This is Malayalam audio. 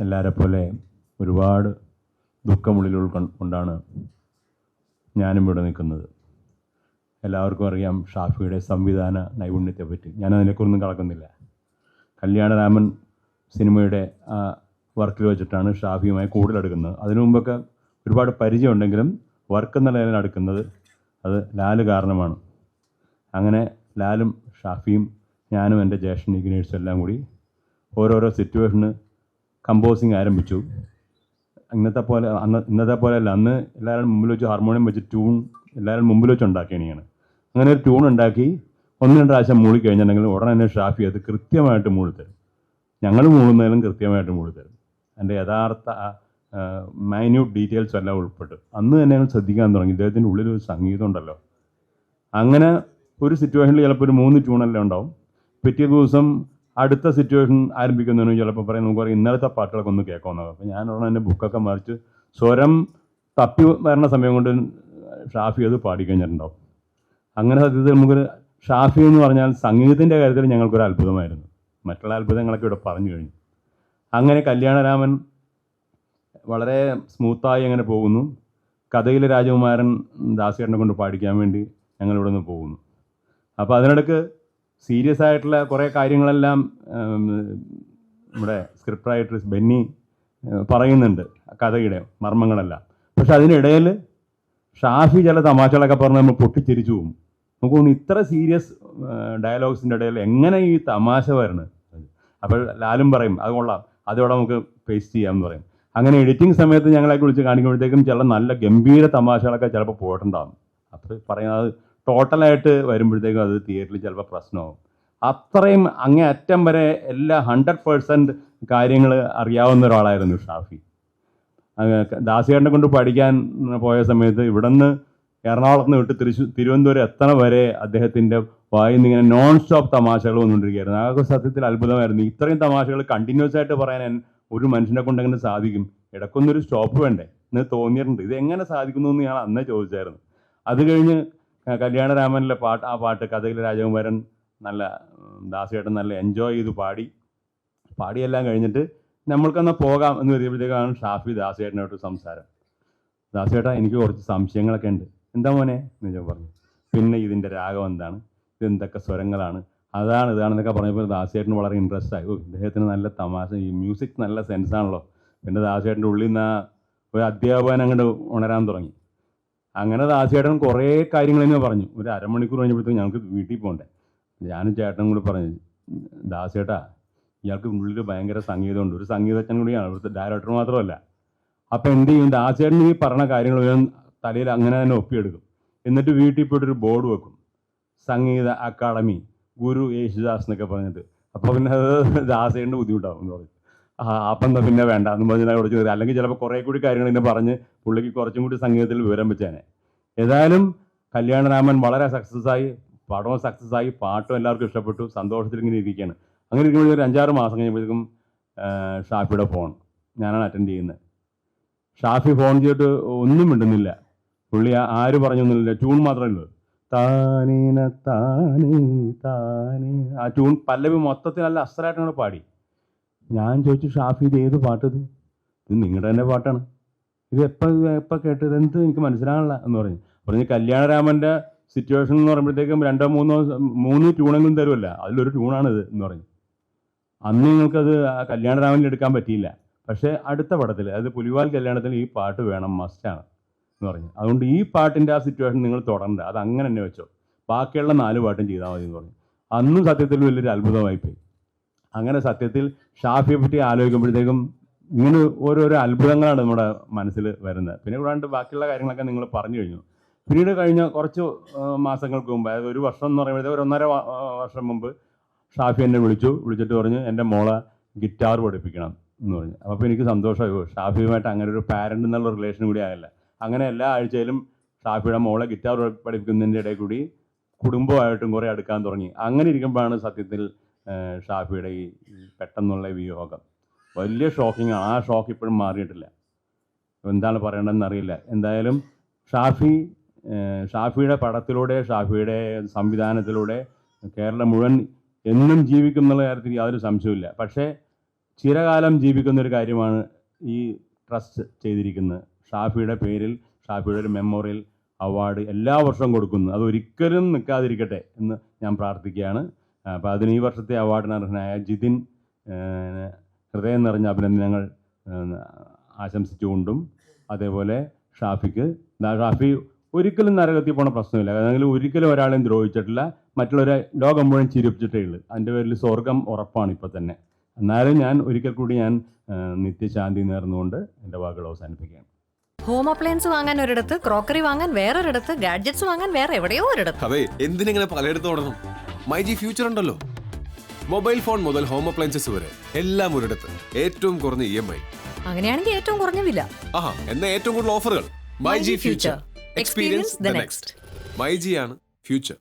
എല്ലാവരെ പോലെ ഒരുപാട് ദുഃഖമുള്ളിൽ കൊണ്ടാണ് ഞാനും ഇവിടെ നിൽക്കുന്നത്. എല്ലാവർക്കും അറിയാം ഷാഫിയുടെ സംവിധാന നൈപുണ്യത്തെപ്പറ്റി. ഞാനതിനെക്കുറിച്ചൊന്നും കടക്കുന്നില്ല. കല്യാണരാമൻ സിനിമയുടെ വർക്കിൽ വെച്ചിട്ടാണ് ഷാഫിയുമായി കൂടുതലെടുക്കുന്നത്. അതിനു മുമ്പൊക്കെ ഒരുപാട് പരിചയമുണ്ടെങ്കിലും വർക്ക് എന്ന ലെവലിൽ അടുക്കുന്നത് അത് ലാല് കാരണമാണ്. അങ്ങനെ ലാലും ഷാഫിയും ഞാനും എൻ്റെ ജ്യേഷ്ഠൻ ഇഗ്നേഴ്സും എല്ലാം കൂടി ഓരോരോ സിറ്റുവേഷന് കമ്പോസിങ് ആരംഭിച്ചു. ഇന്നത്തെ പോലെ അല്ല, അന്ന് എല്ലാവരും മുമ്പിൽ വെച്ച് ഹാർമോണിയം വെച്ച് ട്യൂൺ എല്ലാവരും മുമ്പിൽ വെച്ച് ഉണ്ടാക്കിയാണ്. അങ്ങനെ ഒരു ട്യൂൺ ഉണ്ടാക്കി 1-2 പ്രാവശ്യം മൂളി കഴിഞ്ഞിട്ടുണ്ടെങ്കിൽ ഉടനെ തന്നെ ഷാഫി അത് കൃത്യമായിട്ട് മൂളിത്തരും. ഞങ്ങൾ മൂളുന്നതിലും കൃത്യമായിട്ട് മൂളിത്തരും. എൻ്റെ യഥാർത്ഥ മൈന്യൂട്ട് ഡീറ്റെയിൽസ് എല്ലാം ഉൾപ്പെട്ട് അന്ന് തന്നെ ഞങ്ങൾ ശ്രദ്ധിക്കാൻ തുടങ്ങി. ഇദ്ദേഹത്തിൻ്റെ ഉള്ളിലൊരു സംഗീതം ഉണ്ടല്ലോ. അങ്ങനെ ഒരു സിറ്റുവേഷനിൽ ചിലപ്പോൾ ഒരു 3 ട്യൂണെല്ലാം ഉണ്ടാവും. പിറ്റേ ദിവസം അടുത്ത സിറ്റുവേഷൻ ആരംഭിക്കുന്നതിന് ചിലപ്പോൾ പറയും നമുക്ക് പറയും ഇന്നലത്തെ പാട്ടുകളൊക്കെ ഒന്ന് കേൾക്കാവുന്നത്. അപ്പോൾ ഞാൻ ഉടനെ എൻ്റെ ബുക്കൊക്കെ മറിച്ച് സ്വരം തപ്പി വരണ സമയം കൊണ്ട് ഷാഫി അത് പാടിക്കഴിഞ്ഞിട്ടുണ്ടാവും. അങ്ങനെ സത്യത്തിൽ നമുക്കൊരു ഷാഫി എന്ന് പറഞ്ഞാൽ സംഗീതത്തിൻ്റെ കാര്യത്തിൽ ഞങ്ങൾക്കൊരു അത്ഭുതമായിരുന്നു. മറ്റുള്ള അത്ഭുതങ്ങളൊക്കെ ഇവിടെ പറഞ്ഞു കഴിഞ്ഞു. അങ്ങനെ കല്യാണരാമൻ വളരെ സ്മൂത്തായി അങ്ങനെ പോകുന്നു. കഥയിലെ രാജകുമാരൻ ദാസേട്ടനെ കൊണ്ട് പാടിക്കാൻ വേണ്ടി ഞങ്ങളിവിടെ നിന്ന് പോകുന്നു. അപ്പോൾ അതിനിടയ്ക്ക് സീരിയസ് ആയിട്ടുള്ള കുറേ കാര്യങ്ങളെല്ലാം നമ്മുടെ സ്ക്രിപ്റ്റ് റൈറ്റർ ബെന്നി പറയുന്നുണ്ട്, കഥയുടെ മർമ്മങ്ങളെല്ലാം. പക്ഷെ അതിനിടയിൽ ഷാഫി ചില തമാശകളൊക്കെ പറഞ്ഞ് നമ്മൾ പൊട്ടിച്ചിരിച്ചു പോകും. നമുക്ക് തോന്നുന്നു ഇത്ര സീരിയസ് ഡയലോഗ്സിൻ്റെ ഇടയിൽ എങ്ങനെ ഈ തമാശ വരണം. അപ്പോൾ ലാലും പറയും അത് കൊള്ളാം, അതോടെ നമുക്ക് പേസ്റ്റ് ചെയ്യാമെന്ന് പറയും. അങ്ങനെ എഡിറ്റിംഗ് സമയത്ത് ഞങ്ങളെയൊക്കെ വിളിച്ച് കാണിക്കുമ്പോഴത്തേക്കും ചില നല്ല ഗംഭീര തമാശകളൊക്കെ ചിലപ്പോൾ പോയിട്ടുണ്ടാകും. അപ്പോൾ പറയുന്നത് ടോട്ടലായിട്ട് വരുമ്പോഴത്തേക്കും അത് തിയേറ്ററിൽ ചിലപ്പോൾ പ്രശ്നമാകും. അത്രയും അങ്ങേ അറ്റം വരെ എല്ലാ 100% കാര്യങ്ങൾ അറിയാവുന്ന ഒരാളായിരുന്നു ഷാഫി. ദാസിയേട്ടനെ കൊണ്ട് പഠിക്കാൻ പോയ സമയത്ത് ഇവിടെ നിന്ന് എറണാകുളത്ത് നിന്ന് വിട്ട് തിരുവനന്തപുരം എത്തണ വരെ അദ്ദേഹത്തിൻ്റെ വായിൽ നിന്ന് ഇങ്ങനെ നോൺ സ്റ്റോപ്പ് തമാശകൾ വന്നുകൊണ്ടിരിക്കുകയായിരുന്നു. അതൊക്കെ സത്യത്തിൽ അത്ഭുതമായിരുന്നു. ഇത്രയും തമാശകൾ കണ്ടിന്യൂസ് ആയിട്ട് പറയാൻ ഒരു മനുഷ്യനെ കൊണ്ട് എങ്ങനെ സാധിക്കും? ഇടയ്ക്കൊന്നൊരു സ്റ്റോപ്പ് വേണ്ടേ എന്ന് തോന്നിയിട്ടുണ്ട്. ഇത് എങ്ങനെ സാധിക്കുന്നു എന്ന് ഞാൻ അന്നേ ചോദിച്ചായിരുന്നു. അത് കഴിഞ്ഞ് കല്യാണരാമനിലെ ആ പാട്ട് കഥയിലെ രാജകുമാരൻ നല്ല ദാസേട്ടൻ നല്ല എൻജോയ് ചെയ്ത് പാടിയെല്ലാം കഴിഞ്ഞിട്ട് നമ്മൾക്കെന്നാൽ പോകാം എന്ന് വരുമ്പോഴത്തേക്കാണ് ഷാഫി ദാസേട്ടനായിട്ട് സംസാരം. ദാസേട്ടാ എനിക്ക് കുറച്ച് സംശയങ്ങളൊക്കെ ഉണ്ട്. എന്താ മോനെ എന്ന് ഞാൻ പറഞ്ഞു. പിന്നെ ഇതിൻ്റെ രാഗം എന്താണ്, ഇതെന്തൊക്കെ സ്വരങ്ങളാണ്, ഇതാണെന്നൊക്കെ പറഞ്ഞപ്പോൾ ദാസേട്ടന് വളരെ ഇൻട്രസ്റ്റ് ആയി. ഇദ്ദേഹത്തിന് നല്ല തമാശ, ഈ മ്യൂസിക് നല്ല സെൻസാണല്ലോ. പിന്നെ ദാസേട്ടൻ്റെ ഉള്ളിൽ നിന്ന് ഒരു അധ്യാപകൻ അങ്ങോട്ട് ഉണരാൻ തുടങ്ങി. അങ്ങനെ ദാസേട്ടൻ കുറേ കാര്യങ്ങൾ തന്നെ പറഞ്ഞു. ഒരു അരമണിക്കൂർ കഴിഞ്ഞപ്പോഴത്തേക്കും ഞങ്ങൾക്ക് വീട്ടിൽ പോകണ്ടേ. ഞാനും ചേട്ടനും കൂടി പറഞ്ഞു, ദാസേട്ടാ ഇയാൾക്ക് ഉള്ളിൽ ഭയങ്കര സംഗീതമുണ്ട്, ഒരു സംഗീതജ്ഞൻ കൂടിയാണ്, ഇവിടുത്തെ ഡയറക്ടർ മാത്രമല്ല. അപ്പോൾ എന്ത് ചെയ്യും, ദാസേട്ടൻ ഈ പറഞ്ഞ കാര്യങ്ങൾ തലയിൽ അങ്ങനെ തന്നെ ഒപ്പിയെടുക്കും. എന്നിട്ട് വീട്ടിൽ പോയിട്ടൊരു ബോർഡ് വെക്കും, സംഗീത അക്കാദമി ഗുരു യേശുദാസ് എന്നൊക്കെ പറഞ്ഞിട്ട്. അപ്പോൾ പിന്നെ അത് ദാസേട്ടൻ്റെ ബുദ്ധിമുട്ടാവും എന്ന് പറഞ്ഞു. അപ്പം എന്താ പിന്നെ വേണ്ട എന്ന് പറഞ്ഞാൽ കുറച്ച് തരും. അല്ലെങ്കിൽ ചിലപ്പോൾ കുറേ കൂടി കാര്യങ്ങൾ ഇങ്ങനെ പറഞ്ഞ് പുള്ളിക്ക് കുറച്ചും കൂടി സംഗീതത്തിൽ വിവരം വെച്ചേനെ. ഏതായാലും കല്യാണരാമൻ വളരെ സക്സസ് ആയി, പടവും സക്സസ് ആയി, പാട്ടും എല്ലാവർക്കും ഇഷ്ടപ്പെട്ടു, സന്തോഷത്തിൽ ഇങ്ങനെ ഇരിക്കുകയാണ്. അങ്ങനെ ഇരിക്കുമ്പോൾ ഒരു 5-6 മാസം കഴിഞ്ഞപ്പോഴേക്കും ഷാഫിയുടെ ഫോൺ ഞാനാണ് അറ്റൻഡ് ചെയ്യുന്നത്. ഷാഫി ഫോൺ ചെയ്തിട്ട് ഒന്നും മിണ്ടുന്നില്ല. പുള്ളി ആര് പറഞ്ഞൊന്നുമില്ല, ട്യൂൺ മാത്രമേ താനീന താനേ താനേ, ആ ട്യൂൺ പല്ലവി മൊത്തത്തിൽ നല്ല അസ്സലായിട്ടാണ് പാടി. ഞാൻ ചോദിച്ചു, ഷാഫി ഇത് ഏത് പാട്ടത്? ഇത് നിങ്ങളുടെ തന്നെ പാട്ടാണ്, ഇത് എപ്പോൾ കേട്ടത്, എന്ത് എനിക്ക് മനസ്സിലാകണില്ല എന്ന് പറഞ്ഞു. കല്യാണരാമൻ്റെ സിറ്റുവേഷൻ എന്ന് പറയുമ്പോഴത്തേക്കും 2-3 ട്യൂണെങ്കിലും തരുമല്ല, അതിലൊരു ട്യൂണാണിത് എന്ന് പറഞ്ഞു. അന്ന് നിങ്ങൾക്കത് കല്യാണരാമനിൽ എടുക്കാൻ പറ്റിയില്ല. പക്ഷേ അടുത്ത പടത്തിൽ, അതായത് പുലിവാൽ കല്യാണത്തിൽ ഈ പാട്ട് വേണം, മസ്റ്റാണ് എന്ന് പറഞ്ഞു. അതുകൊണ്ട് ഈ പാട്ടിൻ്റെ ആ സിറ്റുവേഷൻ നിങ്ങൾ തുടരണ്ട, അത് അങ്ങനെ തന്നെ വെച്ചോ, ബാക്കിയുള്ള 4 പാട്ടും ചെയ്താൽ മതി എന്ന് പറഞ്ഞു. അന്നും സത്യത്തിൽ വലിയൊരു അത്ഭുതമായിപ്പോയി. അങ്ങനെ സത്യത്തിൽ ഷാഫിയെ പറ്റി ആലോചിക്കുമ്പോഴത്തേക്കും ഇങ്ങനെ ഓരോരോ അത്ഭുതങ്ങളാണ് നമ്മുടെ മനസ്സിൽ വരുന്നത്. പിന്നെ കൂടാണ്ട് ബാക്കിയുള്ള കാര്യങ്ങളൊക്കെ നിങ്ങൾ പറഞ്ഞു കഴിഞ്ഞു. പിന്നീട് കഴിഞ്ഞ കുറച്ച് മാസങ്ങൾക്ക് മുമ്പ്, അതായത് 1 വർഷം എന്ന് പറയുമ്പോഴത്തേക്ക് 1.5 വർഷം മുമ്പ് ഷാഫി എന്നെ വിളിച്ചിട്ട് പറഞ്ഞു എൻ്റെ മോളെ ഗിറ്റാർ പഠിപ്പിക്കണം എന്ന് പറഞ്ഞു. അപ്പോൾ എനിക്ക് സന്തോഷമായി. ഷാഫിയുമായിട്ട് അങ്ങനെ ഒരു പാരൻ്റ് എന്നുള്ള റിലേഷൻ കൂടി ആയല്ല. അങ്ങനെ എല്ലാ ആഴ്ചയിലും ഷാഫിയുടെ മോളെ ഗിറ്റാർ പഠിപ്പിക്കുന്നതിൻ്റെ ഇടയിൽ കൂടി കുടുംബമായിട്ടും കുറേ അടുക്കാൻ തുടങ്ങി. അങ്ങനെ ഇരിക്കുമ്പോഴാണ് സത്യത്തിൽ ഷാഫിയുടെ ഈ പെട്ടെന്നുള്ള വിയോഗം വലിയ ഷോക്കിംഗ് ആണ്. ആ ഷോക്ക് ഇപ്പോഴും മാറിയിട്ടില്ല. എന്താണ് പറയേണ്ടതെന്ന് അറിയില്ല. എന്തായാലും ഷാഫിയുടെ പടത്തിലൂടെ, ഷാഫിയുടെ സംവിധാനത്തിലൂടെ കേരളം മുഴുവൻ എന്നും ജീവിക്കും എന്നുള്ള കാര്യത്തിൽ യാതൊരു സംശയമില്ല. പക്ഷേ ചിരകാലം ജീവിക്കുന്ന ഒരു കാര്യമാണ് ഈ ട്രസ്റ്റ് ചെയ്തിരിക്കുന്നത്. ഷാഫിയുടെ പേരിൽ ഷാഫിയുടെ ഒരു മെമ്മോറിയൽ അവാർഡ് എല്ലാ വർഷവും കൊടുക്കുന്നു. അതൊരിക്കലും നിൽക്കാതിരിക്കട്ടെ എന്ന് ഞാൻ പ്രാർത്ഥിക്കുകയാണ്. അപ്പോൾ അതിന് ഈ വർഷത്തെ അവാർഡിന് അർഹനായ ജിതിൻ ഹൃദയം നിറഞ്ഞ അഭിനന്ദനങ്ങൾ ആശംസിച്ചുകൊണ്ടും, അതേപോലെ ഷാഫിക്ക് ഒരിക്കലും നരകത്തിൽ പോണ പ്രശ്നമില്ല. കാരണം ഒരിക്കലും ഒരാളെയും ദ്രോഹിച്ചിട്ടില്ല, മറ്റുള്ളവരെ ലോകം മുഴുവൻ ചിരിപ്പിച്ചിട്ടേ ഉള്ളൂ. അതിൻ്റെ പേരിൽ സ്വർഗം ഉറപ്പാണ് ഇപ്പം തന്നെ. എന്നാലും ഞാൻ ഒരിക്കൽ കൂടി ഞാൻ നിത്യശാന്തി നേർന്നുകൊണ്ട് എൻ്റെ വാക്കുകൾ അവസാനിപ്പിക്കുകയാണ്. ഹോം അപ്ലയൻസ് വാങ്ങാൻ ഒരിടത്ത്, ക്രോക്കറി വാങ്ങാൻ വേറൊരിടത്ത്, ഗാഡ്ജറ്റ്സ് വാങ്ങാൻ വേറെ എവിടെയോ ഒരിടത്ത്. അതെ, എന്തിനിങ്ങനെ പലയിടത്ത് ഓടണം? മൈജി ഫ്യൂച്ചർ ഉണ്ടല്ലോ. മൊബൈൽ ഫോൺ മുതൽ ഹോം അപ്ലയൻസസ് വരെ എല്ലാം ഒരിടത്ത്, ഏറ്റവും കുറഞ്ഞ EMI. അങ്ങനെയാണെങ്കിൽ ഏറ്റവും കുറഞ്ഞ വില. ആഹാ, എന്നാ ഏറ്റവും കൂടുതൽ ഓഫറുകൾ. MyG future, experience the next. MyG ആണ് ഫ്യൂച്ചർ.